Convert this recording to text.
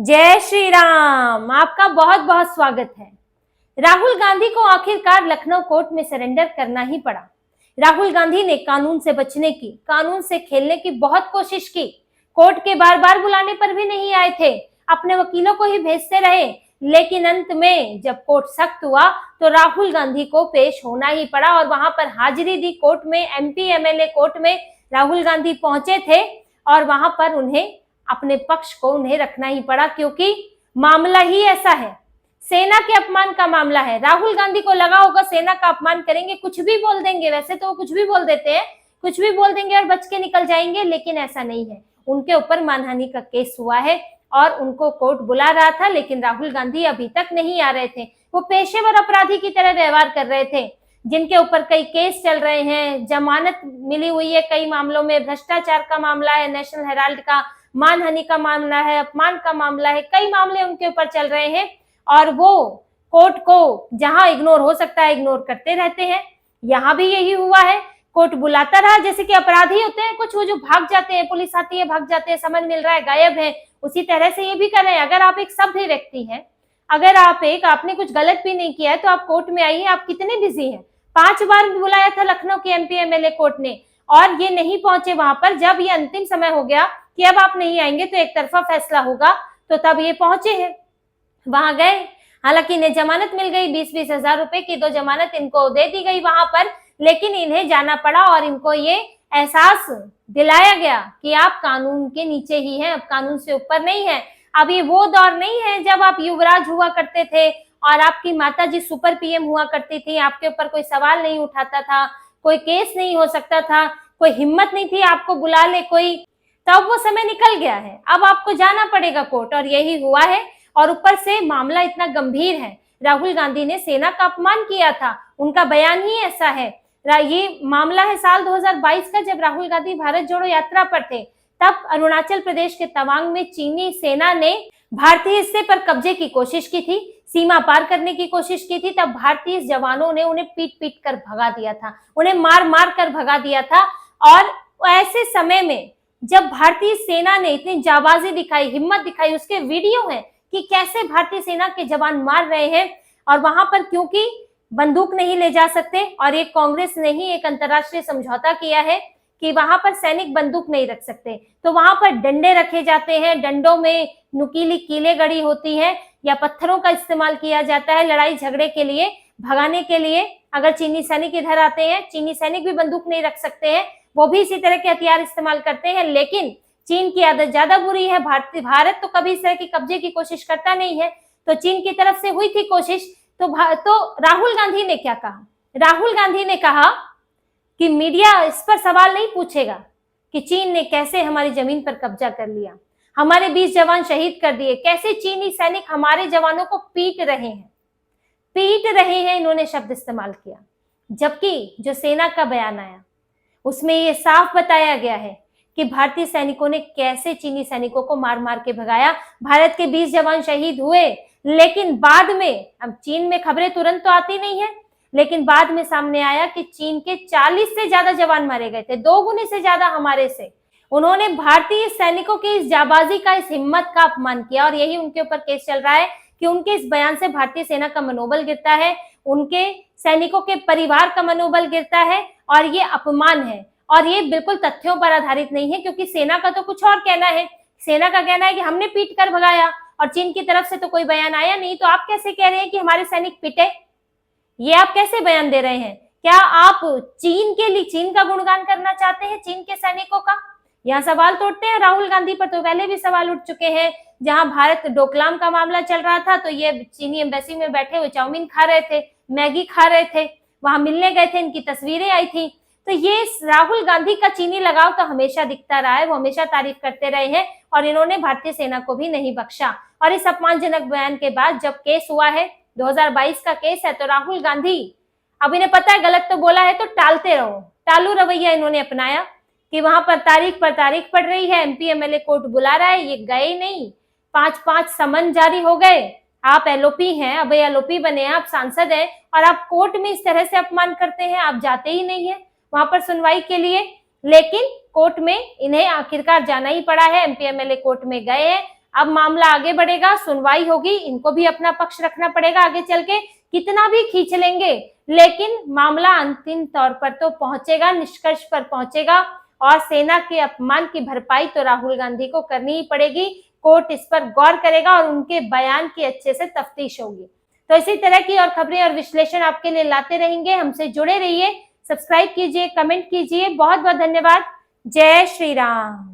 जय श्री राम। आपका बहुत बहुत स्वागत है। राहुल गांधी को आखिरकार लखनऊ कोर्ट में सरेंडर करना ही पड़ा। राहुल गांधी ने कानून से बचने की, कानून से खेलने की बहुत कोशिश की। कोर्ट के बार बार बुलाने पर भी नहीं आए थे, अपने वकीलों को ही भेजते रहे, लेकिन अंत में जब कोर्ट सख्त हुआ तो राहुल गांधी को पेश होना ही पड़ा और वहां पर हाजिरी दी। कोर्ट में, एमपी एमएलए कोर्ट में राहुल गांधी पहुंचे थे और वहां पर उन्हें अपने पक्ष को उन्हें रखना ही पड़ा, क्योंकि मामला ही ऐसा है। सेना के अपमान का मामला है। राहुल गांधी को लगा होगा सेना का अपमान करेंगे, कुछ भी बोल देंगे। वैसे तो वो कुछ भी बोल देते हैं, कुछ भी बोल देंगे और बच के निकल जाएंगे, लेकिन ऐसा नहीं है। उनके ऊपर मानहानि का केस हुआ है और उनको कोर्ट बुला रहा था, लेकिन राहुल गांधी अभी तक नहीं आ रहे थे। वो पेशेवर अपराधी की तरह व्यवहार कर रहे थे, जिनके ऊपर कई केस चल रहे हैं, जमानत मिली हुई है कई मामलों में, भ्रष्टाचार का मामला है, नेशनल हेराल्ड का मानहानि का मामला है, अपमान का मामला है, कई मामले उनके ऊपर चल रहे हैं और वो कोर्ट को जहां इग्नोर हो सकता है इग्नोर करते रहते हैं। यहाँ भी यही हुआ है, कोर्ट बुलाता रहा। जैसे कि अपराधी होते हैं कुछ, वो जो भाग जाते हैं, पुलिस आती है भाग जाते हैं, समझ मिल रहा है गायब है, उसी तरह से ये भी कर रहे हैं। अगर आप एक सभ्य व्यक्ति हैं, अगर आपने कुछ गलत भी नहीं किया है तो आप कोर्ट में आइए। आप कितने बिजी हैं। 5 बार बुलाया था लखनऊ के एमपी एमएलए कोर्ट ने और ये नहीं पहुंचे वहां पर। जब ये अंतिम समय हो गया कि अब आप नहीं आएंगे तो एक तरफा फैसला होगा, तो तब ये पहुंचे हैं, वहां गए। हालांकि इन्हें जमानत मिल गई, 20-20 हजार रुपए की 2 जमानत इनको दे दी गई वहां पर, लेकिन इन्हें जाना पड़ा और इनको ये एहसास दिलाया गया कि आप कानून के नीचे ही हैं, अब कानून से ऊपर नहीं है। अब ये वो दौर नहीं है जब आप युवराज हुआ करते थे और आपकी माताजी सुपर पीएम हुआ करती थी, आपके ऊपर कोई सवाल नहीं उठाता था, कोई केस नहीं हो सकता था, कोई हिम्मत नहीं थी आपको बुला ले कोई। तब वो समय निकल गया है, अब आपको जाना पड़ेगा कोर्ट और यही हुआ है। और ऊपर से मामला इतना गंभीर है, राहुल गांधी ने सेना का अपमान किया था, उनका बयान ही ऐसा है। ये मामला है साल 2022 का, जब राहुल गांधी भारत जोड़ो यात्रा पर थे। तब अरुणाचल प्रदेश के तवांग में चीनी सेना ने भारतीय हिस्से पर कब्जे की कोशिश की थी, सीमा पार करने की कोशिश की थी। तब भारतीय जवानों ने उन्हें पीट पीट कर भगा दिया था, उन्हें मार मार कर भगा दिया था। और ऐसे समय में जब भारतीय सेना ने इतनी जाबाजी दिखाई, हिम्मत दिखाई, उसके वीडियो हैं कि कैसे भारतीय सेना के जवान मार रहे हैं। और वहां पर क्योंकि बंदूक नहीं ले जा सकते और एक कांग्रेस ने ही एक अंतर्राष्ट्रीय समझौता किया है कि वहां पर सैनिक बंदूक नहीं रख सकते, तो वहां पर डंडे रखे जाते हैं, डंडों में नुकीली कीलें गड़ी होती हैं या पत्थरों का इस्तेमाल किया जाता है लड़ाई झगड़े के लिए, भगाने के लिए। अगर चीनी सैनिक इधर आते हैं, चीनी सैनिक भी बंदूक नहीं रख सकते हैं, वो भी इसी तरह के हथियार इस्तेमाल करते हैं। लेकिन चीन की आदत ज्यादा बुरी है। भारत तो कभी इस तरह की कब्जे की कोशिश करता नहीं है, तो चीन की तरफ से हुई थी कोशिश। तो राहुल गांधी ने क्या कहा? राहुल गांधी ने कहा कि मीडिया इस पर सवाल नहीं पूछेगा कि चीन ने कैसे हमारी जमीन पर कब्जा कर लिया, हमारे 20 जवान शहीद कर दिए, कैसे चीनी सैनिक हमारे जवानों को पीट रहे हैं, इन्होंने शब्द इस्तेमाल किया। जबकि जो सेना का बयान आया उसमें ये साफ बताया गया है कि भारतीय सैनिकों ने कैसे चीनी सैनिकों को मार मार के भगाया। भारत के 20 जवान शहीद हुए, लेकिन बाद में, अब चीन में खबरें तुरंत तो आती नहीं है, लेकिन बाद में सामने आया कि चीन के 40 से ज्यादा जवान मारे गए थे, 2 गुने से ज्यादा हमारे से। उन्होंने भारतीय सैनिकों की इस जाबाजी का, इस हिम्मत का अपमान किया और यही उनके ऊपर केस चल रहा है कि उनके इस बयान से भारतीय सेना का मनोबल गिरता है, उनके सैनिकों के परिवार का मनोबल गिरता है और ये अपमान है। और ये बिल्कुल तथ्यों पर आधारित नहीं है, क्योंकि सेना का तो कुछ और कहना है। सेना का कहना है कि हमने पीट कर भगाया और चीन की तरफ से तो कोई बयान आया नहीं, तो आप कैसे कह रहे हैं कि हमारे सैनिक पिटे? ये आप कैसे बयान दे रहे हैं? क्या आप चीन के लिए चीन का गुणगान करना चाहते हैं, चीन के सैनिकों का? यहाँ सवाल तो उठते हैं राहुल गांधी पर, तो पहले भी सवाल उठ चुके हैं। जहां भारत डोकलाम का मामला चल रहा था तो ये चीनी एम्बेसी में बैठे हुए चाउमीन खा रहे थे, मैगी खा रहे थे, वहां मिलने गए थे, इनकी तस्वीरें आई थी। तो ये राहुल गांधी का चीनी लगाव तो हमेशा दिखता रहा है, वो हमेशा तारीफ करते रहे हैं और इन्होंने भारतीय सेना को भी नहीं बख्शा। और इस अपमानजनक बयान के बाद जब केस हुआ है, 2022 का केस है, तो राहुल गांधी, अब इन्हें पता है गलत तो बोला है तो टालते रहो, टालू रवैया इन्होंने अपनाया कि वहां पर तारीख पड़ रही है, एमपी एमएलए कोर्ट बुला रहा है, ये गए नहीं, 5-5 समन जारी हो गए। आप एलओपी हैं, अब एलओपी बने हैं, आप सांसद हैं और आप कोर्ट में इस तरह से अपमान करते हैं, आप जाते ही नहीं है वहां पर सुनवाई के लिए। लेकिन कोर्ट में इन्हें आखिरकार जाना ही पड़ा है, एमपी एमएलए कोर्ट में गए हैं अब मामला आगे बढ़ेगा, सुनवाई होगी, इनको भी अपना पक्ष रखना पड़ेगा। आगे चल के कितना भी खींच लेंगे, लेकिन मामला अंतिम तौर पर तो पहुंचेगा, निष्कर्ष पर पहुंचेगा और सेना के अपमान की भरपाई तो राहुल गांधी को करनी ही पड़ेगी। कोर्ट इस पर गौर करेगा और उनके बयान की अच्छे से तफ्तीश होगी। तो इसी तरह की और खबरें और विश्लेषण आपके लिए लाते रहेंगे। हमसे जुड़े रहिए, सब्सक्राइब कीजिए, कमेंट कीजिए। बहुत बहुत धन्यवाद। जय श्री राम।